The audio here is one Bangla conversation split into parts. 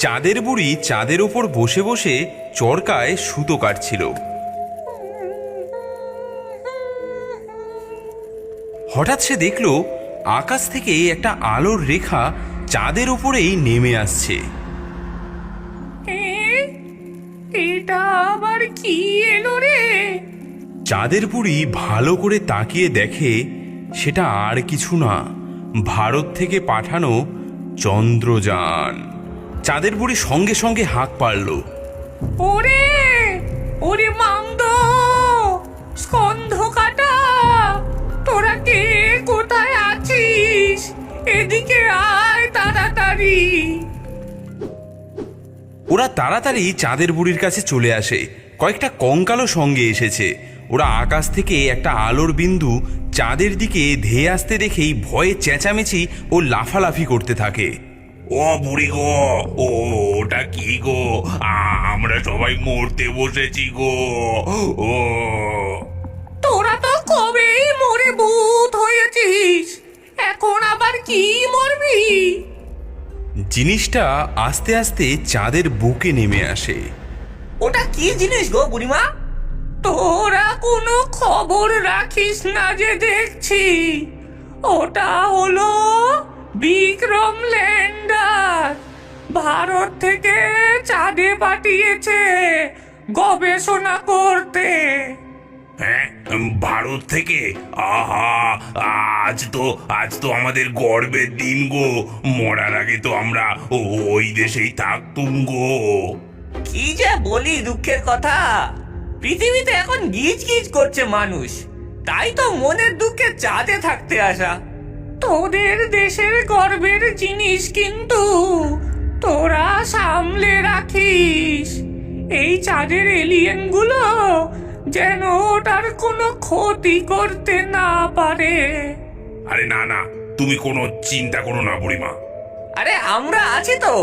চাঁদের বুড়ি চাঁদের ওপর বসে বসে চরকায় সুতো কাটছিল। হঠাৎ সে দেখল আকাশ থেকে একটা আলোর রেখা চাঁদের উপরেই নেমে আসছে। এটা আবার কি এলো রে? চাঁদের বুড়ি ভালো করে তাকিয়ে দেখে সেটা আর কিছু না, ভারত থেকে পাঠানো চন্দ্রযান। চাঁদের বুড়ি সঙ্গে সঙ্গে হাঁক পারল, ওরে ওরে মামদ, স্কন্ধ কাটা, তোরা কে কোথায় আছিস? এদিকে আয় তাড়াতাড়ি। ওরা তাড়াতাড়ি চাঁদের বুড়ির কাছে চলে আসে। কয়েকটা কঙ্কালও সঙ্গে এসেছে। ওরা আকাশ থেকে একটা আলোর বিন্দু চাঁদের দিকে ধেয়ে আসতে দেখেই ভয়ে চেঁচামেচি ও লাফালাফি করতে থাকে। ও বুড়ি গো, ওটা কি গো? আমরা সবাই মরতে বসেছি গো। ও তোরা তো কবেই মরে ভূত হয়েছিস, এখন আবার কি মরবি? জিনিসটা আস্তে আস্তে চাঁদের বুকে নেমে আসে। ওটা কি জিনিস গো বুড়িমা? তোরা কোনো খবর রাখিস না যে দেখছি। ওটা হলো বিক্রম ল্যান্ডার, ভারত থেকে চাঁদে পাঠিয়েছে গবেষণা করতে। হ্যাঁ, ভারত থেকে? আহা, আজ তো আমাদের গর্বের দিন গো। মরার আগে তো আমরা ওই দেশেই থাকতুম গো। কি যে বলি দুঃখের কথা, পৃথিবীতে এখন গিজ গিজ করছে মানুষ, তাই তো মনের দুঃখে চাঁদে থাকতে আসা। তোদের দেশের গর্বের জিনিস কিন্তু তোরা সামলে রাখিস। এই চাঁদের এলিয়েন গুলো যেন ওটার কোনো ক্ষতি করতে না পারে। আরে না না, তুমি কোনো চিন্তা করো না বুড়িমা। আরে আমরা আছি তো,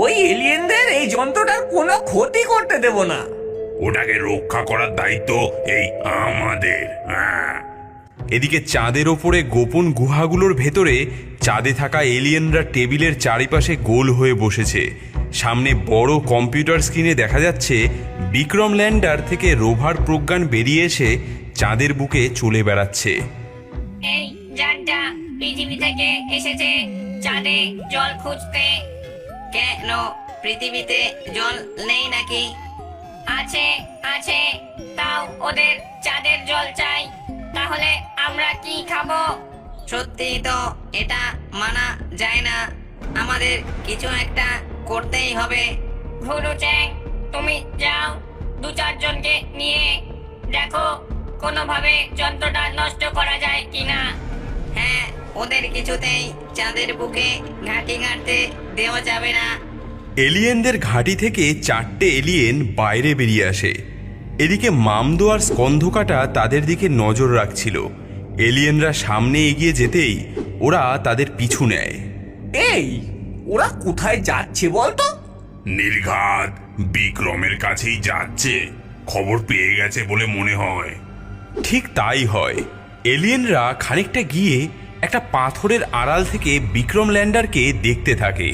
ওই এলিয়েনদের এই যন্ত্রটার কোনো ক্ষতি করতে দেব না। ওটাকে রক্ষা করার দায়িত্ব এই আমাদের। হ্যাঁ। এদিকে চাঁদের ওপরে গোপন গুহাগুলোর ভেতরে চাঁদে থাকা এলিয়েনরা টেবিলের চারিপাশে গোল হয়ে বসেছে। সামনে বড় কম্পিউটার স্ক্রিনে দেখা যাচ্ছে বিক্রম ল্যান্ডার থেকে রোভার প্রজ্ঞান বেরিয়ে এসে চাঁদের বুকে চলে বেড়াচ্ছে। এই যানটা পৃথিবী থেকে এসেছে চাঁদে জল খুঁজতে। কেন পৃথিবীতে জল নেই নাকি? আছে আছে, তাও ওদের চাঁদের জল চাই। তাহলে আমরা কি খাবো? সত্যি তো এটা মানা যায় না, আমাদের কিছু একটা করতেই হবে। ভুরু চ্যাং, তুমি যাও, 2-4 জনকে নিয়ে দেখো কোনোভাবে যন্ত্রটা নষ্ট করা যায় কিনা। হ্যাঁ, ওদের কিছুতেই চাঁদের বুকে ঘাঁটি গাঁড়তে দেওয়া যাবে না। এলিয়েনদের ঘাঁটি থেকে 4টে এলিয়েন বাইরে বেরিয়ে আসে। এদিকে মামদো আর স্কন্ধকাটা তাদের দিকে নজর রাখছিল। এলিয়েনরা সামনে এগিয়ে যেতেই ওরা তাদের পিছু নেয়। এই ওরা কোথায় যাচ্ছে বলতো? নির্ঘাত বিক্রমের কাছেই যাচ্ছে, খবর পেয়ে গেছে বলে মনে হয়। ঠিক তাই হয়। এলিয়েনরা খানিকটা গিয়ে একটা পাথরের আড়াল থেকে বিক্রম ল্যান্ডারকে দেখতে থাকে।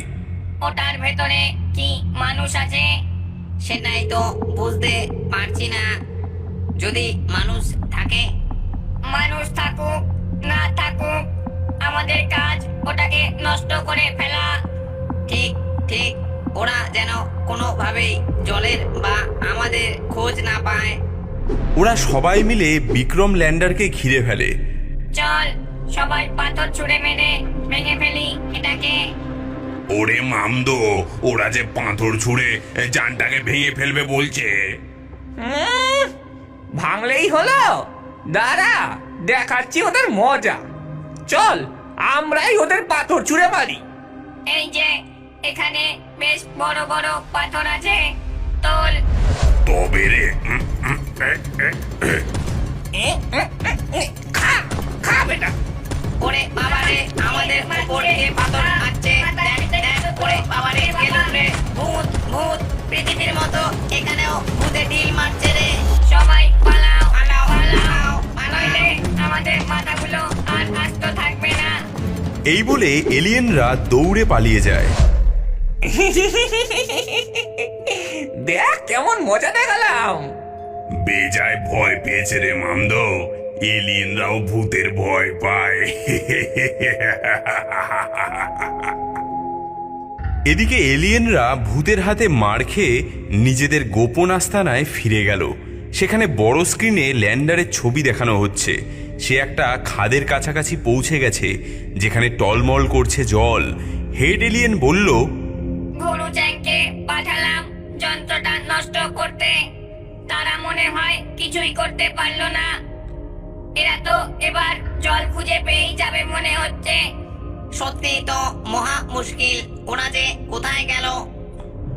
ওটার ভেতরে কি মানুষ আছে সেটাই তো বুঝতে পারছি না। যদি মানুষ থাকে, মানুষ থাকুক না থাকুক, আমাদের কাজ ওটাকে নষ্ট করে ফেলা। ঠিক ঠিক, ওরা যেন কোনোভাবেই জলের বা আমাদের খোঁজ না পায়। ওরা সবাই মিলে বিক্রম ল্যান্ডারকে ঘিরে ফেলে। চল সবাই পাথর ছুঁড়ে মেরে ভেঙে ফেলি এটাকে। ওরে মামদো, ওরা যে পাথর ছুঁড়ে যানটাকে ভেঙে ফেলবে বলছে। ভাঙলেই হলো, দাঁড়া দেখাচ্ছি ওদের মজা। চল আমরাই ওদের পাথর ছুঁড়ে মারি। এই যে এখানে বেশ বড় বড় পাথর আছে, তোল। তবে রে, খা খা বেটা। ওরে বাবারে, আমাদের উপর দিয়ে পাথর আসছে। দেখ দেখ, ওরে বাবারে, গেলুম রে। ভূত ভূত, পৃথিবীর মতো এখানেও ভূতে ঢিল মারছে রে। সবাই পালাও পালাও পালাও, নইলে আমাদের মাথাগুলো আর আস্ত থাকবে না। এই বলে এলিয়েনরা দৌড়ে পালিয়ে যায়। দেখ কেমন মজা দেখালাম। বেজায় ভয় পেয়েছে রে মামদো, এলিয়েনরাও ভূতের ভয় পায়। এদিকে এলিয়েনরা ভূতের হাতে মার খেয়ে নিজেদের গোপন আস্তানায় ফিরে গেল। সেখানে বড় স্ক্রিনে ল্যান্ডারের ছবি দেখানো হচ্ছে। সে একটা খাদের কাছাকাছি পৌঁছে গেছে, যেখানে টলমল করছে জল। হেড এলিয়েন বলল, গুরু চ্যাংকে পাঠালাম যন্ত্রটা নষ্ট করতে, তারা মনে হয় কিছুই করতে পারলো না। এরা তো এবার জল খুঁজে পেয়েই যাবে মনে হচ্ছে। সত্যি তো মহা মুশকিল, ওরা যে কোথায় গেল?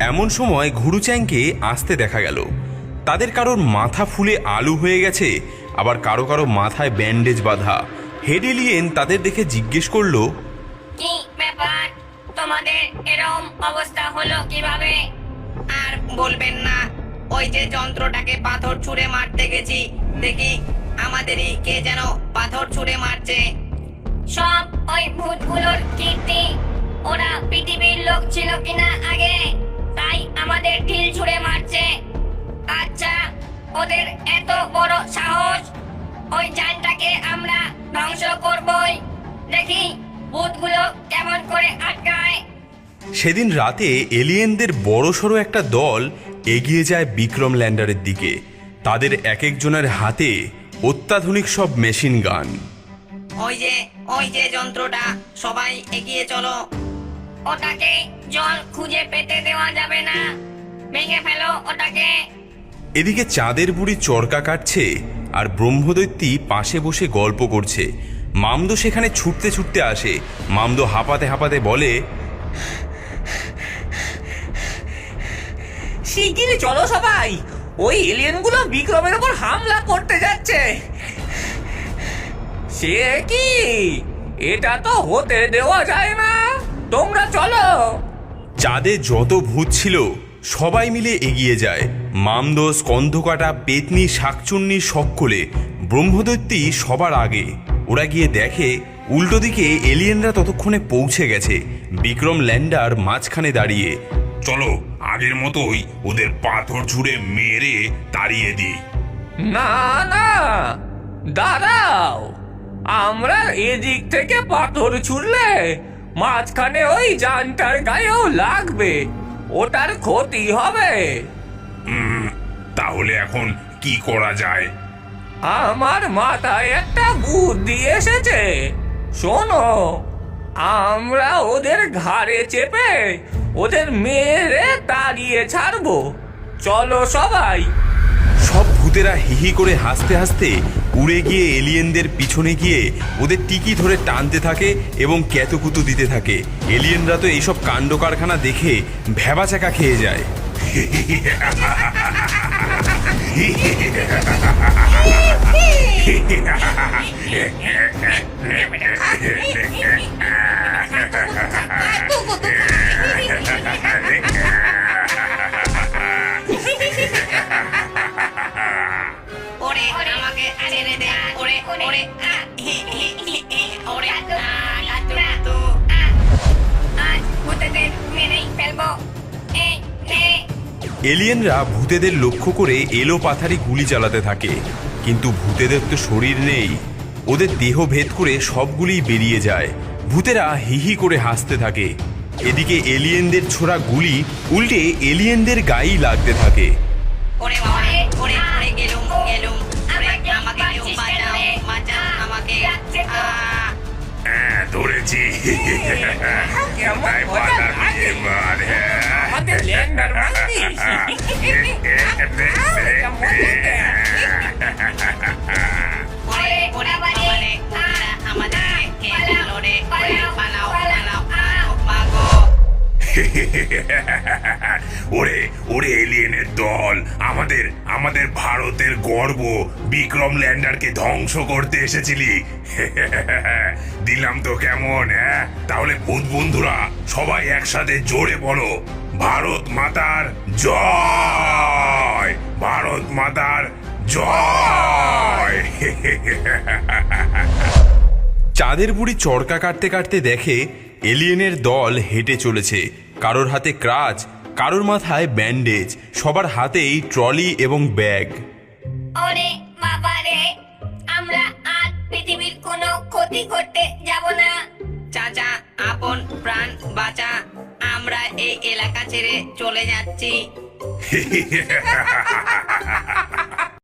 এমন সময় ঘুরুচ্যাংকে আসতে দেখা গেল। তাদের কারোর মাথা ফুলে আলু হয়ে গেছে, আবার কারো কারো মাথায় ব্যান্ডেজ বাঁধা। হেড এলিয়েন তাদের দেখে জিজ্ঞেস করলো, কি ব্যাপার, তোমাদের এরকম অবস্থা হলো কিভাবে? আর বলবেন না, ওই যে যন্ত্রটাকে পাথর ছুঁড়ে মারতে গেছি, দেখি আমাদেরই কে যেন পাথর ছুঁড়ে মারছে। সব ওই ভূতগুলোর কীর্তি। ওরা পৃথিবীর লোক ছিল কিনা আগে, তাই আমাদের ঢিল ছুঁড়ে মারছে। আচ্ছা, ওদের এত বড় সাহস, ওই যানটাকে আমরা ধ্বংস করবই। দেখি ভূতগুলো কেমন করে আটকায়। সেদিন রাতে এলিয়েনদের বড়সড় একটা দল এগিয়ে যায় বিক্রম ল্যান্ডারের দিকে। তাদের এক একজনের হাতে অত্যাধুনিক সব মেশিন গান। ওই যে যন্ত্রটা, সবাই এগিয়ে চলো। ওটাকে জল খুঁজে পেতে দেওয়া যাবে না, ভেঙে ফেলো ওটাকে। এদিকে চাঁদের বুড়ি চরকা কাটছে, আর ব্রহ্মদৈত্যী পাশে বসে গল্প করছে। মামদো সেখানে ছুটতে ছুটতে আসে। মামদো হাঁপাতে হাঁপাতে বলে, শিগগিরই চলো সবাই, ওই এলিয়েনগুলো বিক্রমের উপর হামলা করতে যাচ্ছে। সে কি, এটা তো হতে দেওয়া যায় না, তোমরা চলো। চাঁদে যত ভূত ছিল সবাই মিলে এগিয়ে যায়। মামদো, স্কন্ধকাটা, পেতনি, শাকচুন্নি সকলে। ব্রহ্মদৈত্যী সবার আগে। ওরা গিয়ে দেখে উল্টো দিকে এলিয়েনরা ততক্ষণে পৌঁছে গেছে। বিক্রম ল্যান্ডার মাঝখানে দাঁড়িয়ে। চলো আগের মতোই ওদের পাথর ছুঁড়ে মেরে তাড়িয়ে দিই। না না, দাঁড়াও, আমরা এদিক থেকে পাথর ছুড়লে মাঝখানে ওই যানটার গায়েও লাগবে, ওটার ক্ষতি হবে। তাহলে এখন কি করা যায়? আমার মাথায় একটা বুদ্ধি এসেছে। শোনো, আমরা ওদের ঘাড়ে চেপে ওদের মেরে তাড়িয়ে ছাড়বো। চলো সবাই। সব ভূতেরা হিহি করে হাসতে হাসতে উড়ে গিয়ে এলিয়েনদের পিছনে গিয়ে ওদের টিকি ধরে টানতে থাকে এবং ক্যাতুকুতু দিতে থাকে। এলিয়েনরা তো এইসব কাণ্ড কারখানা দেখে ভ্যাবাচাকা খেয়ে যায়। ওরে আমাকে ছেড়ে দে, ওরে ওরে ওরে আজ ভূতেদের মেরেই ফেলবো। এলিয়েনরা ভূতেদের লক্ষ্য করে এলো পাথারি গুলি চালাতে থাকে, কিন্তু ভূতেদের তো শরীর নেই। ওদের দেহ ভেদ করে সবগুলিই বেরিয়ে যায়। ভূতেরা হিহি করে হাসতে থাকে। এদিকে এলিয়েনদের ছোড়া গুলি উল্টে এলিয়েনদের গায়েই লাগতে থাকে। ওরে বাবারে, ওরে ওরে গেলুম গেলুম, আমাকে কেউ বাঁচাও, বাঁচাও আমাকে। ধরেছি। কেমন তাই মজা পাতা লাগে। দিয়ে মার, হ্যাঁ। আমাদের ল্যান্ডার মারবি? ওরে ওরে বাবারে, আমাদের খেয়ে ফেলো রে, পালাও পালাও পালাও, মাগো। ওরে ওরে এলিয়েনের দল, আমাদের ভারতের গর্ব বিক্রম ল্যান্ডারকে ধ্বংস করতে এসেছিলি। দিলাম তো কেমন, হ্যাঁ? তাহলে ভূত বন্ধুরা সবাই একসাথে জোরে বলো, ভারত মাতার জয়, ভারত মাতার জয়। চাঁদের বুড়ি চরকা কাটতে কাটতে দেখে এলিয়েনের দল হেঁটে চলেছে। কারোর হাতে ক্রাচ, কারোর মাথায় ব্যান্ডেজ, সবার হাতেই ট্রলি এবং ব্যাগ। ওরে বাবা রে, আমরা আর পৃথিবীর কোনো ক্ষতি করতে যাব না। চাচা, আপন প্রাণ বাঁচা, আমরা এই এলাকা ছেড়ে চলে যাচ্ছি।